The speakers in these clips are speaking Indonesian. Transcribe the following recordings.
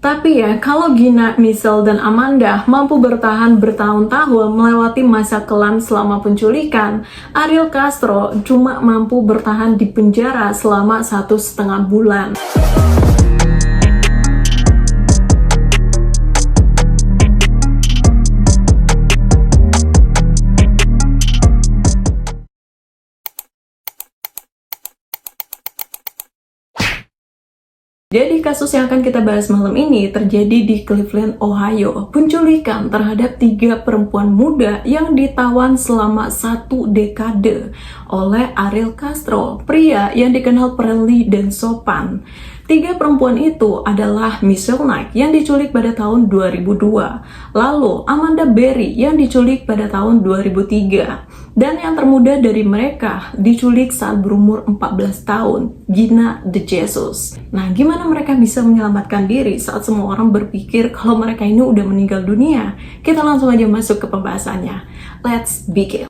Tapi ya, kalau Gina, Michelle, dan Amanda mampu bertahan bertahun-tahun melewati masa kelam selama penculikan, Ariel Castro cuma mampu bertahan di penjara selama 1,5 bulan. Jadi kasus yang akan kita bahas malam ini terjadi di Cleveland, Ohio. Penculikan terhadap 3 perempuan muda yang ditawan selama 1 dekade oleh Ariel Castro, pria yang dikenal friendly dan sopan. 3 perempuan itu adalah Michelle Knight yang diculik pada tahun 2002, lalu Amanda Berry yang diculik pada tahun 2003, dan yang termuda dari mereka diculik saat berumur 14 tahun, Gina DeJesus. Nah, gimana mereka bisa menyelamatkan diri saat semua orang berpikir kalau mereka ini udah meninggal dunia? Kita langsung aja masuk ke pembahasannya. Let's begin.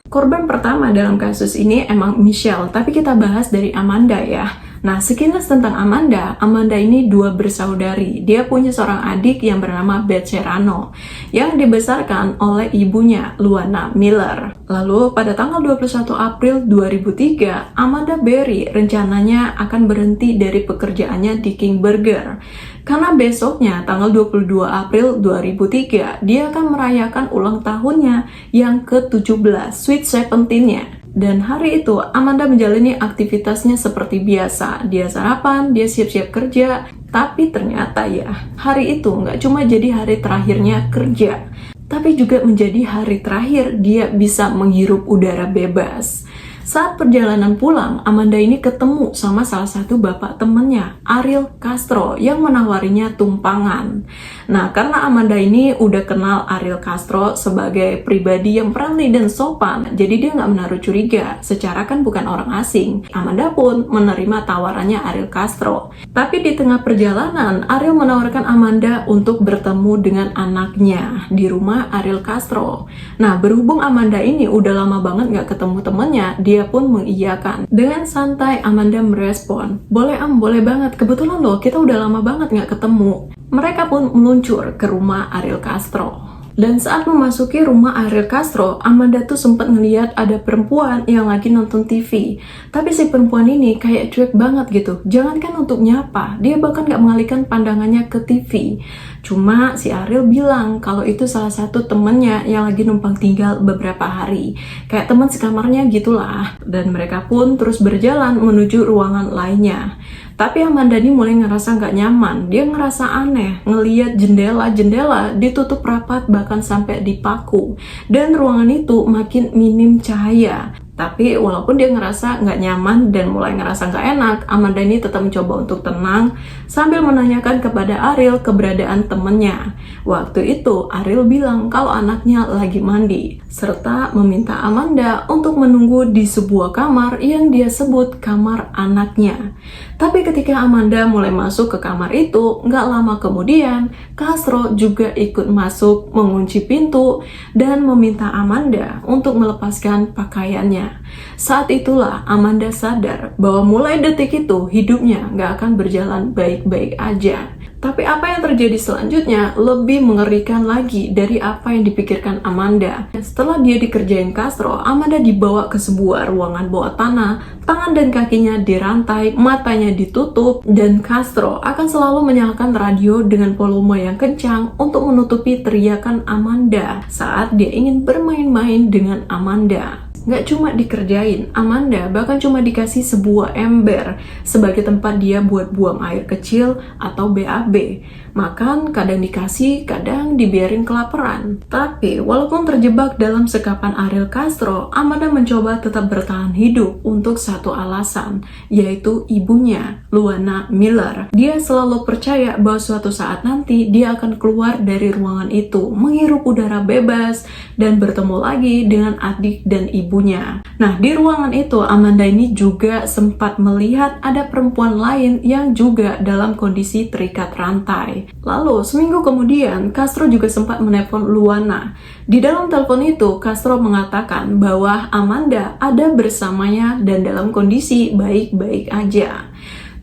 Korban pertama dalam kasus ini emang Michelle, tapi kita bahas dari Amanda ya. Nah, sekilas tentang Amanda. Amanda ini 2 bersaudari. Dia punya seorang adik yang bernama Beth Serrano, yang dibesarkan oleh ibunya, Luana Miller. Lalu, pada tanggal 21 April 2003, Amanda Berry rencananya akan berhenti dari pekerjaannya di King Burger. Karena besoknya, tanggal 22 April 2003, dia akan merayakan ulang tahunnya yang ke-17, Sweet 17-nya. Dan hari itu, Amanda menjalani aktivitasnya seperti biasa. Dia sarapan, dia siap-siap kerja. Tapi ternyata ya, hari itu nggak cuma jadi hari terakhirnya kerja, tapi juga menjadi hari terakhir dia bisa menghirup udara bebas. Saat perjalanan pulang, Amanda ini ketemu sama salah satu bapak temennya, Ariel Castro, yang menawarinya tumpangan. Nah, karena Amanda ini udah kenal Ariel Castro sebagai pribadi yang friendly dan sopan, jadi dia nggak menaruh curiga, secara kan bukan orang asing. Amanda pun menerima tawarannya Ariel Castro. Tapi di tengah perjalanan, Ariel menawarkan Amanda untuk bertemu dengan anaknya di rumah Ariel Castro. Nah, berhubung Amanda ini udah lama banget nggak ketemu temennya, dia pun mengiyakan. Dengan santai, Amanda merespon, "Boleh boleh banget. Kebetulan loh, kita udah lama banget nggak ketemu." Mereka pun meluncur ke rumah Ariel Castro. Dan saat memasuki rumah Ariel Castro, Amanda tuh sempat ngeliat ada perempuan yang lagi nonton TV. Tapi si perempuan ini kayak cuek banget gitu. Jangankan untuk nyapa, dia bahkan gak mengalihkan pandangannya ke TV. Cuma si Ariel bilang kalau itu salah satu temennya yang lagi numpang tinggal beberapa hari. Kayak teman sekamarnya gitulah. Dan mereka pun terus berjalan menuju ruangan lainnya. Tapi Amanda ini mulai ngerasa nggak nyaman. Dia ngerasa aneh, ngeliat jendela ditutup rapat bahkan sampai dipaku. Dan ruangan itu makin minim cahaya. Tapi walaupun dia ngerasa nggak nyaman dan mulai ngerasa nggak enak, Amanda ini tetap mencoba untuk tenang sambil menanyakan kepada Ariel keberadaan temennya. Waktu itu Ariel bilang kalau anaknya lagi mandi, serta meminta Amanda untuk menunggu di sebuah kamar yang dia sebut kamar anaknya. Tapi ketika Amanda mulai masuk ke kamar itu, nggak lama kemudian Castro juga ikut masuk, mengunci pintu, dan meminta Amanda untuk melepaskan pakaiannya. Saat itulah Amanda sadar bahwa mulai detik itu hidupnya nggak akan berjalan baik-baik aja. Tapi apa yang terjadi selanjutnya lebih mengerikan lagi dari apa yang dipikirkan Amanda. Setelah dia dikerjain Castro, Amanda dibawa ke sebuah ruangan bawah tanah, tangan dan kakinya dirantai, matanya ditutup, dan Castro akan selalu menyalakan radio dengan volume yang kencang untuk menutupi teriakan Amanda saat dia ingin bermain-main dengan Amanda. Nggak cuma dikerjain, Amanda bahkan cuma dikasih sebuah ember sebagai tempat dia buat buang air kecil atau BAB. Makan kadang dikasih, kadang dibiarin kelaparan. Tapi walaupun terjebak dalam sekapan Ariel Castro, Amanda mencoba tetap bertahan hidup untuk satu alasan, yaitu ibunya, Luana Miller. Dia selalu percaya bahwa suatu saat nanti dia akan keluar dari ruangan itu, menghirup udara bebas, dan bertemu lagi dengan adik dan ibunya. Nah, di ruangan itu Amanda ini juga sempat melihat ada perempuan lain yang juga dalam kondisi terikat rantai. Lalu, seminggu kemudian, Castro juga sempat menelpon Luana. Di dalam telepon itu, Castro mengatakan bahwa Amanda ada bersamanya dan dalam kondisi baik-baik aja.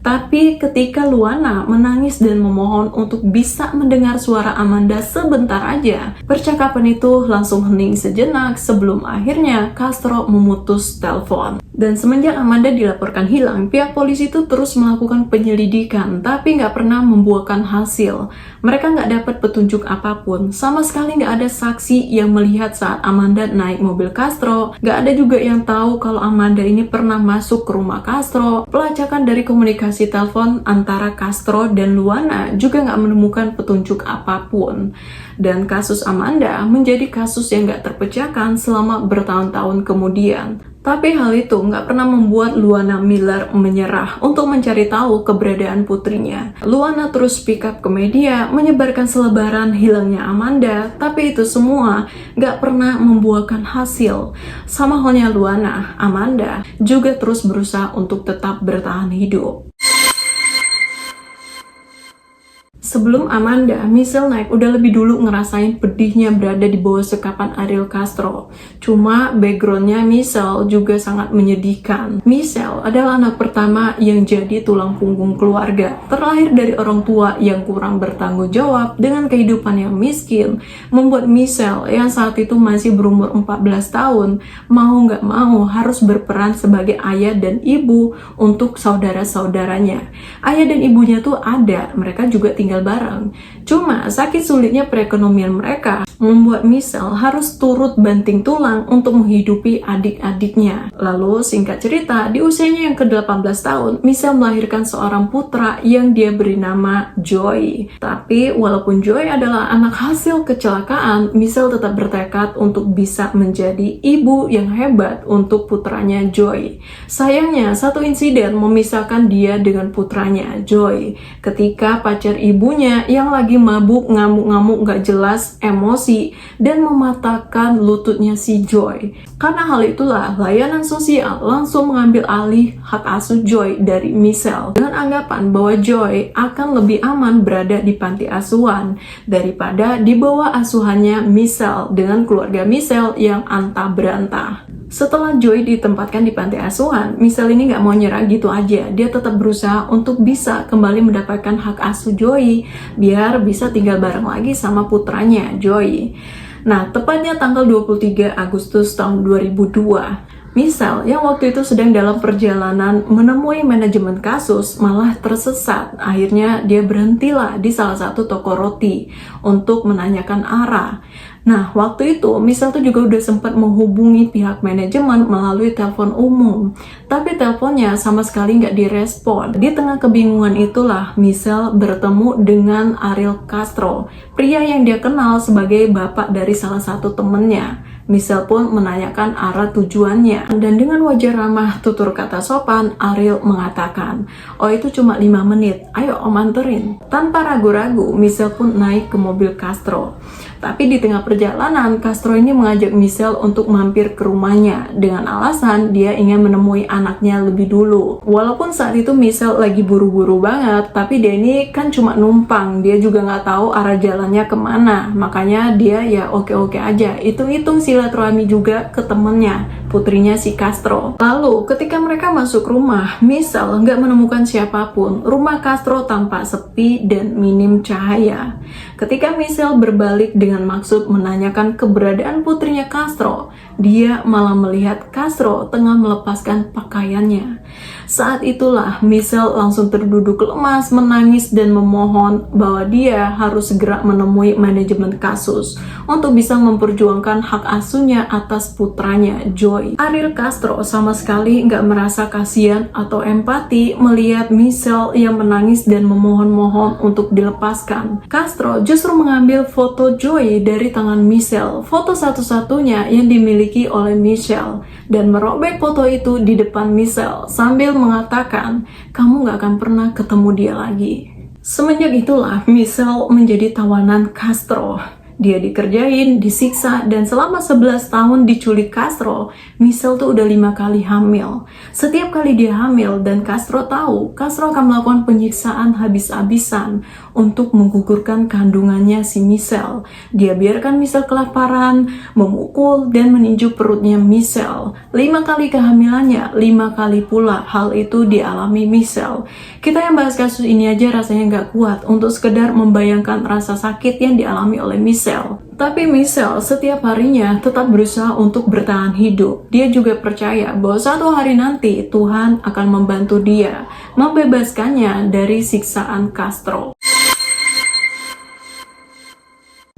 Tapi ketika Luana menangis dan memohon untuk bisa mendengar suara Amanda sebentar aja, percakapan itu langsung hening sejenak sebelum akhirnya Castro memutus telepon. Dan semenjak Amanda dilaporkan hilang, pihak polisi itu terus melakukan penyelidikan, tapi nggak pernah membuahkan hasil. Mereka nggak dapat petunjuk apapun, sama sekali nggak ada saksi yang melihat saat Amanda naik mobil Castro, nggak ada juga yang tahu kalau Amanda ini pernah masuk ke rumah Castro. Pelacakan dari komunikasi telepon antara Castro dan Luana juga nggak menemukan petunjuk apapun. Dan kasus Amanda menjadi kasus yang nggak terpecahkan selama bertahun-tahun kemudian. Tapi hal itu nggak pernah membuat Luana Miller menyerah untuk mencari tahu keberadaan putrinya. Luana terus speak up ke media, menyebarkan selebaran hilangnya Amanda, tapi itu semua nggak pernah membuahkan hasil. Sama halnya Luana, Amanda juga terus berusaha untuk tetap bertahan hidup. Sebelum Amanda, Michelle naik udah lebih dulu ngerasain pedihnya berada di bawah sekapan Ariel Castro. Cuma backgroundnya Michelle juga sangat menyedihkan. Michelle adalah anak pertama yang jadi tulang punggung keluarga. Terlahir dari orang tua yang kurang bertanggung jawab dengan kehidupan yang miskin, membuat Michelle yang saat itu masih berumur 14 tahun, mau nggak mau harus berperan sebagai ayah dan ibu untuk saudara-saudaranya. Ayah dan ibunya tuh ada, mereka juga tinggal bareng. Cuma sakit sulitnya perekonomian mereka membuat Michelle harus turut banting tulang untuk menghidupi adik-adiknya. Lalu singkat cerita, di usianya yang ke-18 tahun, Michelle melahirkan seorang putra yang dia beri nama Joey. Tapi walaupun Joey adalah anak hasil kecelakaan, Michelle tetap bertekad untuk bisa menjadi ibu yang hebat untuk putranya Joey. Sayangnya, satu insiden memisahkan dia dengan putranya Joey ketika pacar ibunya yang lagi mabuk, ngamuk-ngamuk gak jelas, emosi, dan mematahkan lututnya si Joy. Karena hal itulah, layanan sosial langsung mengambil alih hak asuh Joy dari Michelle dengan anggapan bahwa Joy akan lebih aman berada di panti asuhan daripada di bawah asuhannya Michelle dengan keluarga Michelle yang antah berantah. Setelah Joy ditempatkan di panti asuhan, Michelle ini nggak mau nyerah gitu aja. Dia tetap berusaha untuk bisa kembali mendapatkan hak asuh Joy biar bisa tinggal bareng lagi sama putranya, Joy. Nah, tepatnya tanggal 23 Agustus tahun 2002, Michelle yang waktu itu sedang dalam perjalanan menemui manajemen kasus malah tersesat. Akhirnya dia berhentilah di salah satu toko roti untuk menanyakan arah. Nah, waktu itu Michelle tuh juga udah sempat menghubungi pihak manajemen melalui telepon umum. Tapi teleponnya sama sekali nggak direspon. Di tengah kebingungan itulah Michelle bertemu dengan Ariel Castro, pria yang dia kenal sebagai bapak dari salah satu temennya. Michelle pun menanyakan arah tujuannya, dan dengan wajah ramah tutur kata sopan, Ariel mengatakan, "Oh, itu cuma 5 menit, ayo om anterin." Tanpa ragu-ragu, Michelle pun naik ke mobil Castro. Tapi di tengah perjalanan, Castro ini mengajak Michelle untuk mampir ke rumahnya dengan alasan dia ingin menemui anaknya lebih dulu. Walaupun saat itu Michelle lagi buru-buru banget, tapi dia ini kan cuma numpang, dia juga nggak tahu arah jalannya kemana. Makanya dia ya oke-oke aja, hitung-hitung silaturahmi juga ke temennya, putrinya si Castro. Lalu ketika mereka masuk rumah, Michelle nggak menemukan siapapun. Rumah Castro tampak sepi dan minim cahaya. Ketika Michelle berbalik dengan maksud menanyakan keberadaan putrinya Castro, dia malah melihat Castro tengah melepaskan pakaiannya. Saat itulah Michelle langsung terduduk lemas, menangis dan memohon bahwa dia harus segera menemui manajemen kasus untuk bisa memperjuangkan hak asuhnya atas putranya Joy. Ariel Castro sama sekali nggak merasa kasihan atau empati melihat Michelle yang menangis dan memohon-mohon untuk dilepaskan. Castro justru mengambil foto Joy dari tangan Michelle, foto satu-satunya yang dimiliki oleh Michelle, dan merobek foto itu di depan Michelle sambil mengatakan, "Kamu gak akan pernah ketemu dia lagi." Semenjak itulah Michelle menjadi tawanan Castro. Dia dikerjain, disiksa, dan selama 11 tahun diculik Castro, Michelle tuh udah 5 kali hamil. Setiap kali dia hamil dan Castro tahu, Castro akan melakukan penyiksaan habis-habisan untuk menggugurkan kandungannya si Michelle. Dia biarkan Michelle kelaparan, memukul, dan meninju perutnya Michelle. 5 kali kehamilannya, 5 kali pula hal itu dialami Michelle. Kita yang bahas kasus ini aja rasanya nggak kuat untuk sekedar membayangkan rasa sakit yang dialami oleh Michelle. Tapi Michelle setiap harinya tetap berusaha untuk bertahan hidup. Dia juga percaya bahwa suatu hari nanti Tuhan akan membantu dia, membebaskannya dari siksaan Castro.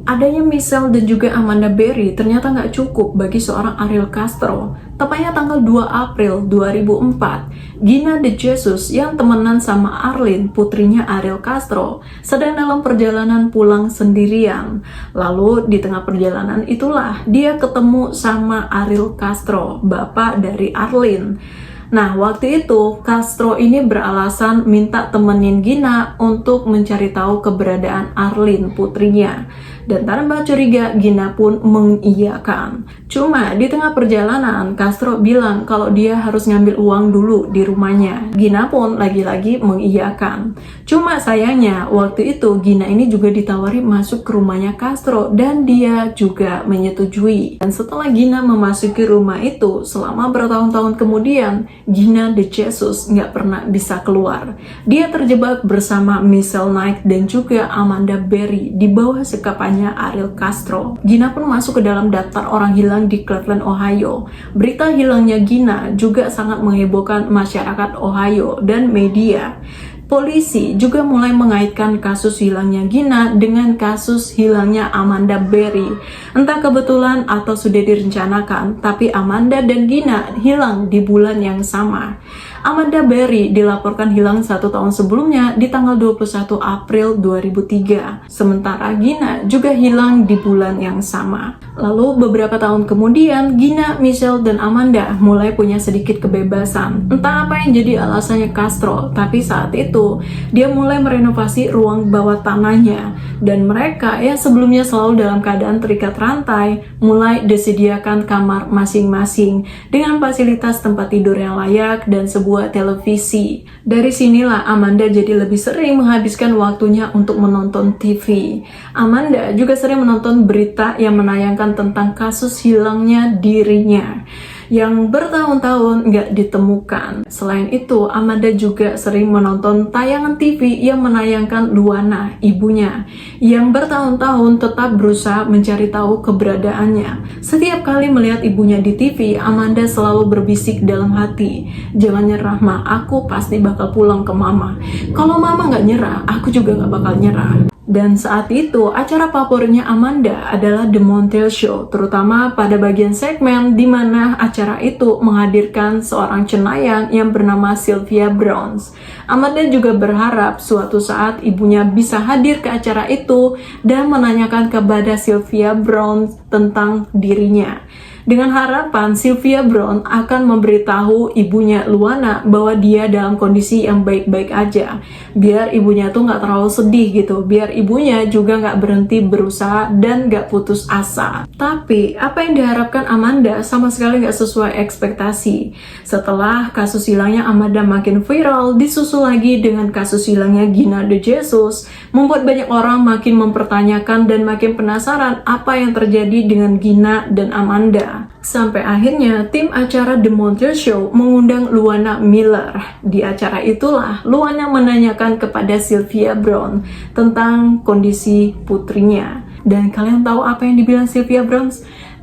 Adanya Michelle dan juga Amanda Berry ternyata nggak cukup bagi seorang Ariel Castro. Tepatnya tanggal 2 April 2004, Gina De Jesus yang temenan sama Arlene, putrinya Ariel Castro, sedang dalam perjalanan pulang sendirian. Lalu di tengah perjalanan itulah dia ketemu sama Ariel Castro, bapak dari Arlene. Nah, waktu itu Castro ini beralasan minta temenin Gina untuk mencari tahu keberadaan Arlene, putrinya. Dan tanpa curiga, Gina pun mengiyakan. Cuma di tengah perjalanan, Castro bilang kalau dia harus ngambil uang dulu di rumahnya. Gina pun lagi-lagi mengiyakan. Cuma sayangnya, waktu itu Gina ini juga ditawari masuk ke rumahnya Castro dan dia juga menyetujui. Dan setelah Gina memasuki rumah itu, selama bertahun-tahun kemudian, Gina De Jesus nggak pernah bisa keluar. Dia terjebak bersama Michelle Knight dan juga Amanda Berry di bawah sekapannya Ariel Castro. Gina pun masuk ke dalam daftar orang hilang di Cleveland, Ohio. Berita hilangnya Gina juga sangat menghebohkan masyarakat Ohio dan media. Polisi juga mulai mengaitkan kasus hilangnya Gina dengan kasus hilangnya Amanda Berry. Entah kebetulan atau sudah direncanakan, tapi Amanda dan Gina hilang di bulan yang sama. Amanda Berry dilaporkan hilang 1 tahun sebelumnya di tanggal 21 April 2003. Sementara Gina juga hilang di bulan yang sama. Lalu beberapa tahun kemudian, Gina, Michelle, dan Amanda mulai punya sedikit kebebasan. Entah apa yang jadi alasannya Castro, tapi saat itu dia mulai merenovasi ruang bawah tanahnya. Dan mereka yang sebelumnya selalu dalam keadaan terikat rantai, mulai disediakan kamar masing-masing dengan fasilitas tempat tidur yang layak dan sebuah televisi. Dari sinilah Amanda jadi lebih sering menghabiskan waktunya untuk menonton TV. Amanda juga sering menonton berita yang menayangkan tentang kasus hilangnya dirinya yang bertahun-tahun nggak ditemukan. Selain itu, Amanda juga sering menonton tayangan TV yang menayangkan Luana, ibunya, yang bertahun-tahun tetap berusaha mencari tahu keberadaannya. Setiap kali melihat ibunya di TV, Amanda selalu berbisik dalam hati, "Jangan nyerah, Ma, aku pasti bakal pulang ke Mama. Kalau Mama nggak nyerah, aku juga nggak bakal nyerah." Dan saat itu, acara favoritnya Amanda adalah The Montel Show, terutama pada bagian segmen di mana acara itu menghadirkan seorang cenayang yang bernama Sylvia Browns. Amanda juga berharap suatu saat ibunya bisa hadir ke acara itu dan menanyakan kepada Sylvia Browns tentang dirinya. Dengan harapan Sylvia Brown akan memberitahu ibunya Luana bahwa dia dalam kondisi yang baik-baik aja, biar ibunya tuh nggak terlalu sedih gitu, biar ibunya juga nggak berhenti berusaha dan nggak putus asa. Tapi apa yang diharapkan Amanda sama sekali nggak sesuai ekspektasi. Setelah kasus hilangnya Amanda makin viral, disusul lagi dengan kasus hilangnya Gina De Jesus, membuat banyak orang makin mempertanyakan dan makin penasaran apa yang terjadi dengan Gina dan Amanda. Sampai akhirnya tim acara The Montel Show mengundang Luana Miller. Di acara itulah Luana menanyakan kepada Sylvia Brown tentang kondisi putrinya. Dan kalian tahu apa yang dibilang Sylvia Brown?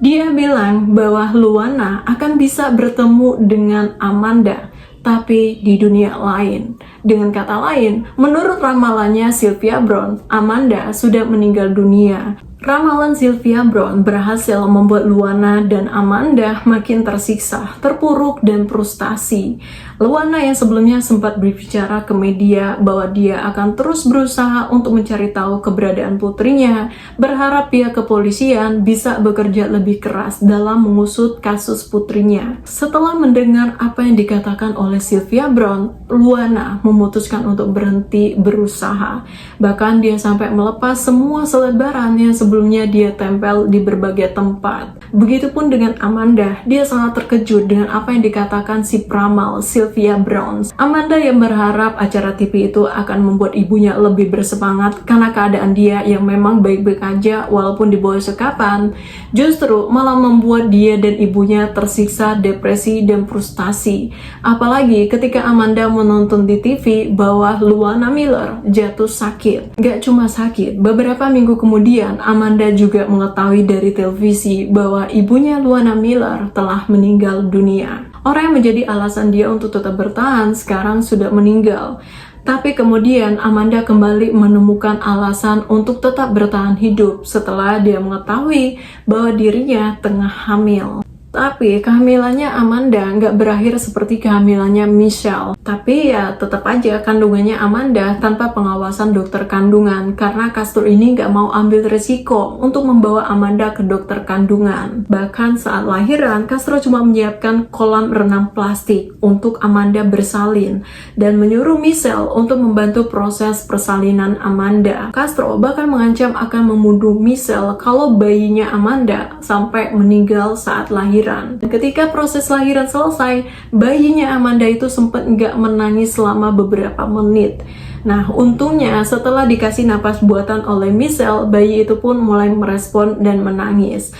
Dia bilang bahwa Luana akan bisa bertemu dengan Amanda, tapi di dunia lain. Dengan kata lain, menurut ramalannya Sylvia Brown, Amanda sudah meninggal dunia. Ramalan Sylvia Brown berhasil membuat Luana dan Amanda makin tersiksa, terpuruk, dan frustasi. Luana yang sebelumnya sempat berbicara ke media bahwa dia akan terus berusaha untuk mencari tahu keberadaan putrinya, berharap pihak kepolisian bisa bekerja lebih keras dalam mengusut kasus putrinya. Setelah mendengar apa yang dikatakan oleh Sylvia Brown, Luana memutuskan untuk berhenti berusaha. Bahkan dia sampai melepas semua selebaran yang sebelumnya sebelumnya dia tempel di berbagai tempat. Begitupun dengan Amanda, dia sangat terkejut dengan apa yang dikatakan si peramal Sylvia Browns. Amanda yang berharap acara TV itu akan membuat ibunya lebih bersemangat karena keadaan dia yang memang baik-baik aja walaupun di bawah sekapan, justru malah membuat dia dan ibunya tersiksa, depresi, dan frustasi. Apalagi ketika Amanda menonton di TV bahwa Luana Miller jatuh sakit. Gak cuma sakit, beberapa minggu kemudian Amanda juga mengetahui dari televisi bahwa ibunya Luana Miller telah meninggal dunia. Orang yang menjadi alasan dia untuk tetap bertahan sekarang sudah meninggal. Tapi kemudian Amanda kembali menemukan alasan untuk tetap bertahan hidup setelah dia mengetahui bahwa dirinya tengah hamil. Tapi kehamilannya Amanda nggak berakhir seperti kehamilannya Michelle. Tapi ya tetap aja kandungannya Amanda tanpa pengawasan dokter kandungan karena Castro ini nggak mau ambil resiko untuk membawa Amanda ke dokter kandungan. Bahkan saat lahiran, Castro cuma menyiapkan kolam renang plastik untuk Amanda bersalin dan menyuruh Michelle untuk membantu proses persalinan Amanda. Castro bahkan mengancam akan membunuh Michelle kalau bayinya Amanda sampai meninggal saat lahiran. Ketika proses lahiran selesai, bayinya Amanda itu sempat nggak menangis selama beberapa menit. Nah, untungnya setelah dikasih napas buatan oleh Michelle, bayi itu pun mulai merespon dan menangis.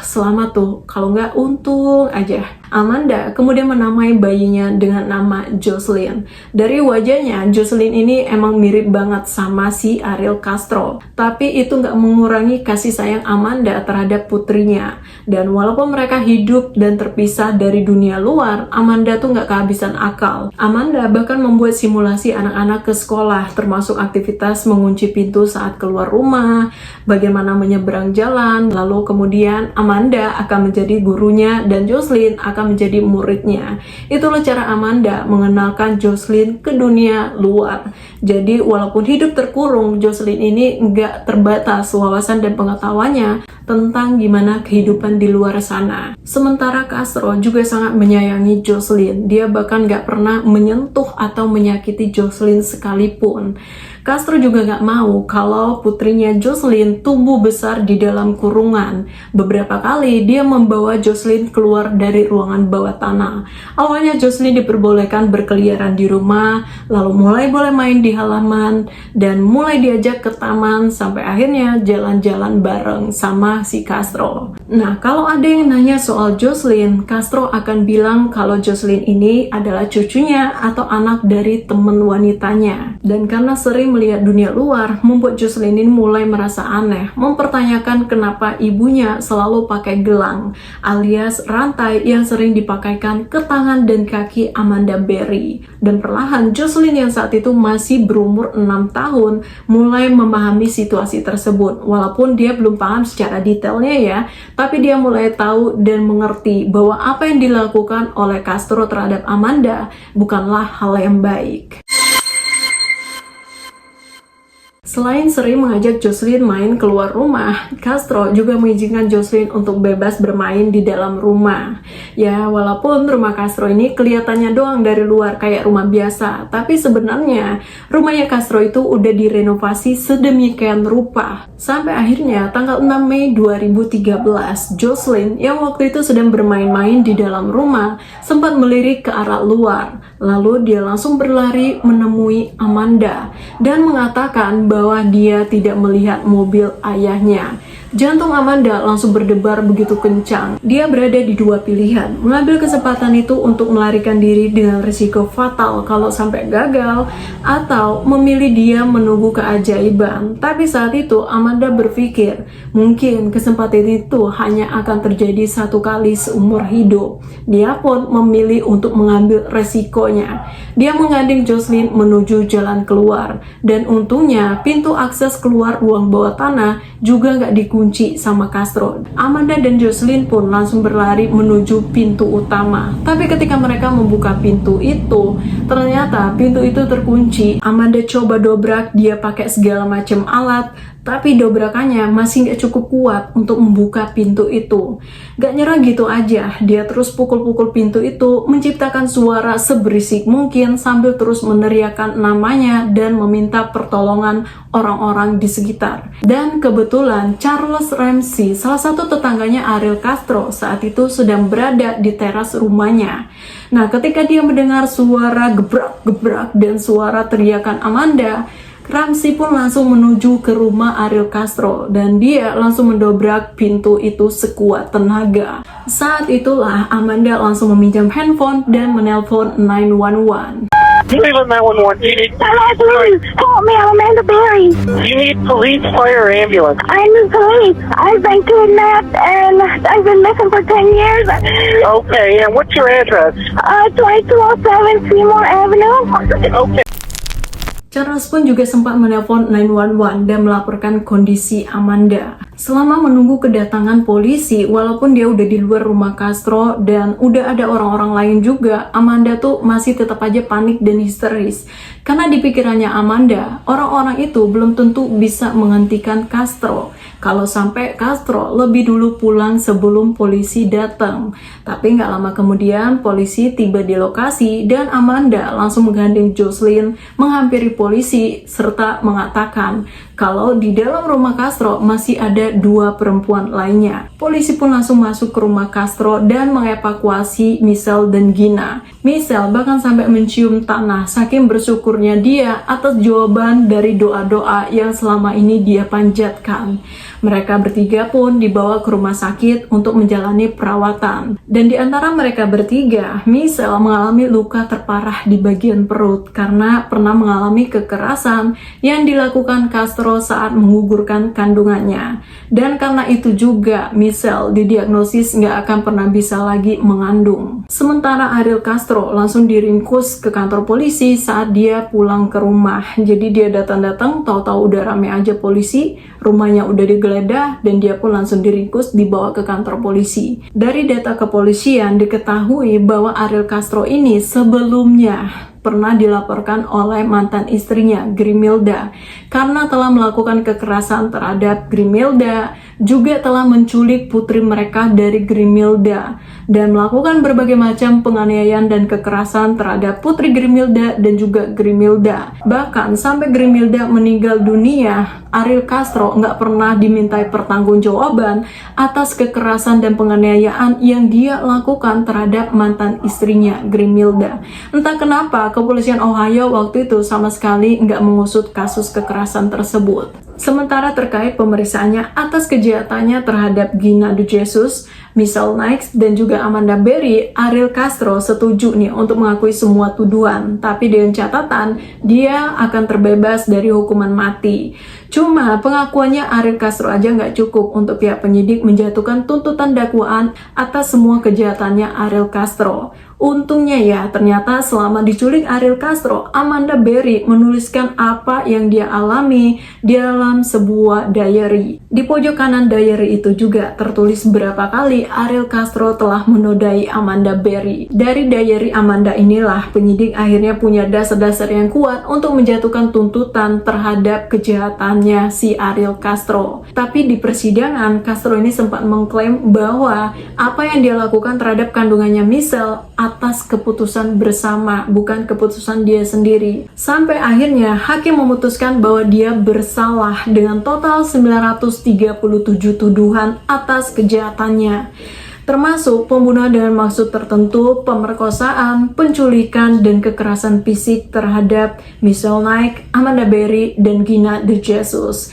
Selamat tuh, kalau nggak untung aja. Amanda kemudian menamai bayinya dengan nama Jocelyn. Dari wajahnya, Jocelyn ini emang mirip banget sama si Ariel Castro. Tapi itu nggak mengurangi kasih sayang Amanda terhadap putrinya. Dan walaupun mereka hidup dan terpisah dari dunia luar, Amanda tuh nggak kehabisan akal. Amanda bahkan membuat simulasi anak-anak ke sekolah, termasuk aktivitas mengunci pintu saat keluar rumah, bagaimana menyeberang jalan, lalu kemudian Amanda akan menjadi gurunya dan Jocelyn akan menjadi muridnya. Itulah cara Amanda mengenalkan Jocelyn ke dunia luar. Jadi walaupun hidup terkurung, Jocelyn ini nggak terbatas wawasan dan pengetahuannya tentang gimana kehidupan di luar sana. Sementara Castro juga sangat menyayangi Jocelyn. Dia bahkan nggak pernah menyentuh atau menyakiti Jocelyn sekalipun. Castro juga nggak mau kalau putrinya Jocelyn tumbuh besar di dalam kurungan. Beberapa kali dia membawa Jocelyn keluar dari ruangan bawah tanah. Awalnya Jocelyn diperbolehkan berkeliaran di rumah, lalu mulai boleh main di halaman, dan mulai diajak ke taman, sampai akhirnya jalan-jalan bareng sama si Castro. Nah, kalau ada yang nanya soal Jocelyn, Castro akan bilang kalau Jocelyn ini adalah cucunya atau anak dari teman wanitanya. Dan karena sering melihat dunia luar, membuat Jocelyn ini mulai merasa aneh, mempertanyakan kenapa ibunya selalu pakai gelang, alias rantai yang sering dipakaikan ke tangan dan kaki Amanda Berry. Dan perlahan, Jocelyn yang saat itu masih berumur 6 tahun, mulai memahami situasi tersebut. Walaupun dia belum paham secara detailnya ya, tapi dia mulai tahu dan mengerti bahwa apa yang dilakukan oleh Castro terhadap Amanda bukanlah hal yang baik. Selain sering mengajak Jocelyn main keluar rumah, Castro juga mengizinkan Jocelyn untuk bebas bermain di dalam rumah. Ya, walaupun rumah Castro ini kelihatannya doang dari luar kayak rumah biasa, tapi sebenarnya rumahnya Castro itu udah direnovasi sedemikian rupa. Sampai akhirnya tanggal 6 Mei 2013, Jocelyn yang waktu itu sedang bermain-main di dalam rumah sempat melirik ke arah luar. Lalu dia langsung berlari menemui Amanda dan mengatakan bahwa dia tidak melihat mobil ayahnya. Jantung Amanda langsung berdebar begitu kencang. Dia berada di dua pilihan, mengambil kesempatan itu untuk melarikan diri dengan risiko fatal kalau sampai gagal, atau memilih dia menunggu keajaiban. Tapi saat itu Amanda berpikir, mungkin kesempatan itu hanya akan terjadi satu kali seumur hidup. Dia pun memilih untuk mengambil resikonya. Dia menggandeng Jocelyn menuju jalan keluar, dan untungnya pintu akses keluar ruang bawah tanah juga nggak dikunci sama Castro. Amanda dan Jocelyn pun langsung berlari menuju pintu utama. Tapi ketika mereka membuka pintu itu, ternyata pintu itu terkunci. Amanda coba dobrak, dia pakai segala macam alat, Tapi dobrakannya masih nggak cukup kuat untuk membuka pintu itu. Gak nyerah gitu aja, dia terus pukul-pukul pintu itu, menciptakan suara seberisik mungkin sambil terus meneriakkan namanya dan meminta pertolongan orang-orang di sekitar. Dan kebetulan Charles Ramsey, salah satu tetangganya Ariel Castro, saat itu sedang berada di teras rumahnya. Nah, ketika dia mendengar suara gebrak-gebrak dan suara teriakan Amanda, Ramsey pun langsung menuju ke rumah Ariel Castro dan dia langsung mendobrak pintu itu sekuat tenaga. Saat itulah Amanda langsung meminjam handphone dan menelpon 911. Cleveland 911. You need, Hello, please. Help me. I'm Amanda Berry. you need police, fire, or ambulance. I'm the police. I've been kidnapped and I've been missing for 10 years. Okay, and what's your address? 2207 Seymour Avenue. Okay. Charles pun juga sempat menelpon 911 dan melaporkan kondisi Amanda. Selama menunggu kedatangan polisi, walaupun dia udah di luar rumah Castro dan udah ada orang-orang lain juga, Amanda tuh masih tetap aja panik dan histeris. Karena di pikirannya Amanda, orang-orang itu belum tentu bisa menghentikan Castro. Kalau sampai Castro lebih dulu pulang sebelum polisi datang. Tapi nggak lama kemudian polisi tiba di lokasi dan Amanda langsung menggandeng Jocelyn menghampiri polisi serta mengatakan kalau di dalam rumah Castro masih ada 2 perempuan lainnya. Polisi pun langsung masuk ke rumah Castro dan mengevakuasi Michelle dan Gina. Michelle bahkan sampai mencium tanah saking bersyukurnya dia atas jawaban dari doa-doa yang selama ini dia panjatkan. Mereka bertiga pun dibawa ke rumah sakit untuk menjalani perawatan. Dan di antara mereka bertiga, Michelle mengalami luka terparah di bagian perut karena pernah mengalami kekerasan yang dilakukan Castro saat menggugurkan kandungannya. Dan karena itu juga Michelle didiagnosis nggak akan pernah bisa lagi mengandung. Sementara Ariel Castro langsung diringkus ke kantor polisi saat dia pulang ke rumah. Jadi dia datang-datang, tahu-tahu udah rame aja polisi, rumahnya udah digeledah dan dia pun langsung diringkus dibawa ke kantor polisi. Dari data kepolisian diketahui bahwa Ariel Castro ini sebelumnya pernah dilaporkan oleh mantan istrinya Grimilda karena telah melakukan kekerasan terhadap Grimilda, juga telah menculik putri mereka dari Grimilda dan melakukan berbagai macam penganiayaan dan kekerasan terhadap putri Grimilda dan juga Grimilda. Bahkan sampai Grimilda meninggal dunia, Ariel Castro nggak pernah dimintai pertanggungjawaban atas kekerasan dan penganiayaan yang dia lakukan terhadap mantan istrinya Grimilda. Entah kenapa kepolisian Ohio waktu itu sama sekali nggak mengusut kasus kekerasan tersebut. Sementara terkait pemeriksaannya atas kejahatannya terhadap Gina DeJesus, Michelle Nikes, dan juga Amanda Berry, Ariel Castro setuju nih untuk mengakui semua tuduhan, tapi dengan catatan dia akan terbebas dari hukuman mati. Cuma pengakuannya Ariel Castro aja nggak cukup untuk pihak penyidik menjatuhkan tuntutan dakwaan atas semua kejahatannya Ariel Castro. Untungnya ya, ternyata selama diculik Ariel Castro, Amanda Berry menuliskan apa yang dia alami di dalam sebuah diary. Di pojok kanan diary itu juga tertulis berapa kali Ariel Castro telah menodai Amanda Berry. Dari diary Amanda inilah penyidik akhirnya punya dasar-dasar yang kuat untuk menjatuhkan tuntutan terhadap kejahatannya si Ariel Castro. Tapi di persidangan, Castro ini sempat mengklaim bahwa apa yang dia lakukan terhadap kandungannya Michelle atas keputusan bersama, bukan keputusan dia sendiri. Sampai akhirnya hakim memutuskan bahwa dia bersalah dengan total 937 tuduhan atas kejahatannya, termasuk pembunuhan dengan maksud tertentu, pemerkosaan, penculikan, dan kekerasan fisik terhadap Michelle Nikes, Amanda Berry, dan Gina DeJesus.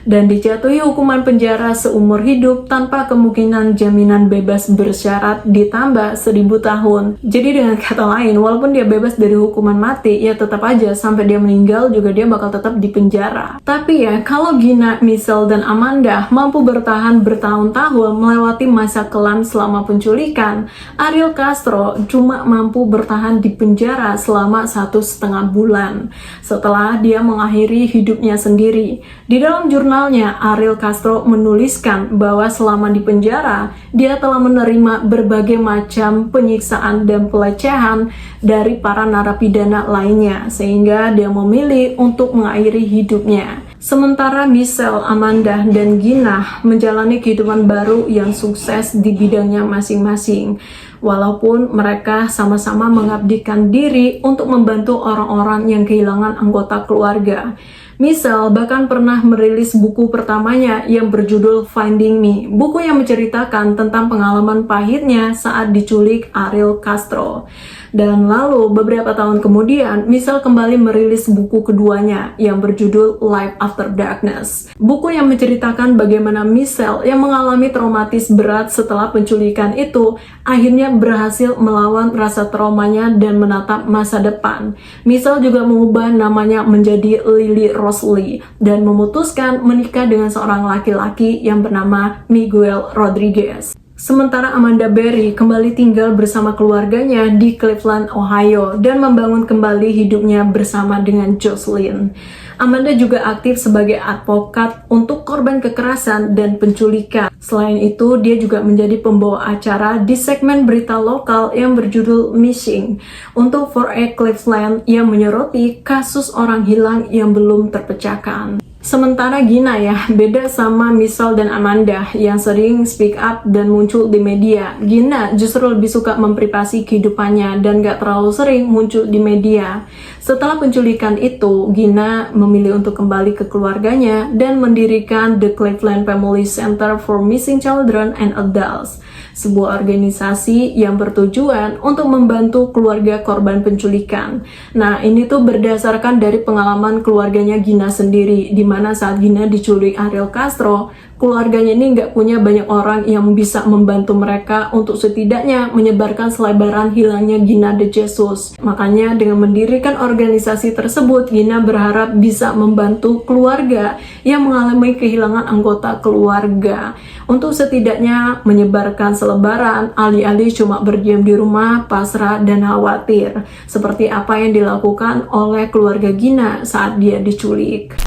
Dan dijatuhi hukuman penjara seumur hidup tanpa kemungkinan jaminan bebas bersyarat ditambah 1000 tahun. Jadi dengan kata lain, walaupun dia bebas dari hukuman mati, ya tetap aja sampai dia meninggal juga dia bakal tetap di penjara. Tapi ya, kalau Gina, Michelle, dan Amanda mampu bertahan bertahun-tahun melewati masa kelam selama penculikan, Ariel Castro cuma mampu bertahan di penjara selama 1,5 bulan setelah dia mengakhiri hidupnya sendiri. Di dalam jurnalnya, Ariel Castro menuliskan bahwa selama di penjara, dia telah menerima berbagai macam penyiksaan dan pelecehan dari para narapidana lainnya, sehingga dia memilih untuk mengakhiri hidupnya. Sementara Michelle, Amanda, dan Gina menjalani kehidupan baru yang sukses di bidangnya masing-masing. Walaupun mereka sama-sama mengabdikan diri untuk membantu orang-orang yang kehilangan anggota keluarga. Michelle bahkan pernah merilis buku pertamanya yang berjudul Finding Me, buku yang menceritakan tentang pengalaman pahitnya saat diculik Ariel Castro. Dan lalu beberapa tahun kemudian, Michelle kembali merilis buku keduanya yang berjudul Life After Darkness. Buku yang menceritakan bagaimana Michelle yang mengalami traumatis berat setelah penculikan itu akhirnya berhasil melawan rasa traumanya dan menatap masa depan. Michelle juga mengubah namanya menjadi Lily Rose Lee dan memutuskan menikah dengan seorang laki-laki yang bernama Miguel Rodriguez. Sementara Amanda Berry kembali tinggal bersama keluarganya di Cleveland, Ohio dan membangun kembali hidupnya bersama dengan Jocelyn. Amanda juga aktif sebagai advokat untuk korban kekerasan dan penculikan. Selain itu, dia juga menjadi pembawa acara di segmen berita lokal yang berjudul Missing untuk 4A Cleveland yang menyoroti kasus orang hilang yang belum terpecahkan. Sementara Gina ya, beda sama Michelle dan Amanda yang sering speak up dan muncul di media. Gina justru lebih suka memprivasi kehidupannya dan gak terlalu sering muncul di media. Setelah penculikan itu, Gina memilih untuk kembali ke keluarganya dan mendirikan The Cleveland Family Center for Missing Children and Adults, sebuah organisasi yang bertujuan untuk membantu keluarga korban penculikan. Nah, ini tuh berdasarkan dari pengalaman keluarganya Gina sendiri, di mana saat Gina diculik Ariel Castro, keluarganya ini nggak punya banyak orang yang bisa membantu mereka untuk setidaknya menyebarkan selebaran hilangnya Gina de Jesus. Makanya dengan mendirikan organisasi tersebut, Gina berharap bisa membantu keluarga yang mengalami kehilangan anggota keluarga untuk setidaknya menyebarkan selebaran alih-alih cuma berdiam di rumah, pasrah, dan khawatir. Seperti apa yang dilakukan oleh keluarga Gina saat dia diculik.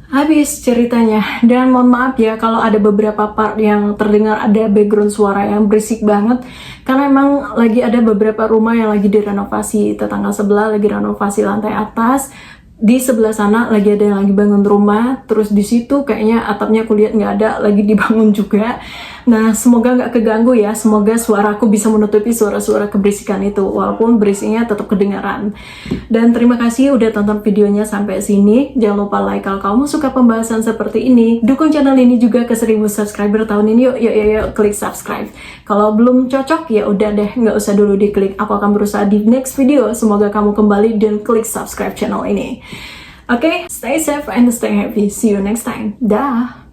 Habis ceritanya, dan mohon maaf ya kalau ada beberapa part yang terdengar ada background suara yang berisik banget, karena emang lagi ada beberapa rumah yang lagi direnovasi. Tetangga sebelah lagi renovasi lantai atas, di sebelah sana lagi ada yang lagi bangun rumah, terus di situ kayaknya atapnya aku lihat nggak ada, lagi dibangun juga. Nah, semoga nggak keganggu ya, semoga suaraku bisa menutupi suara-suara keberisikan itu, walaupun berisiknya tetap kedengaran. Dan terima kasih udah tonton videonya sampai sini. Jangan lupa like kalau kamu suka pembahasan seperti ini. Dukung channel ini juga ke 1000 subscriber tahun ini. Yuk, klik subscribe. Kalau belum cocok ya udah deh, nggak usah dulu diklik. Aku akan berusaha di next video. Semoga kamu kembali dan klik subscribe channel ini. Oke, stay safe and stay happy. See you next time. Dah.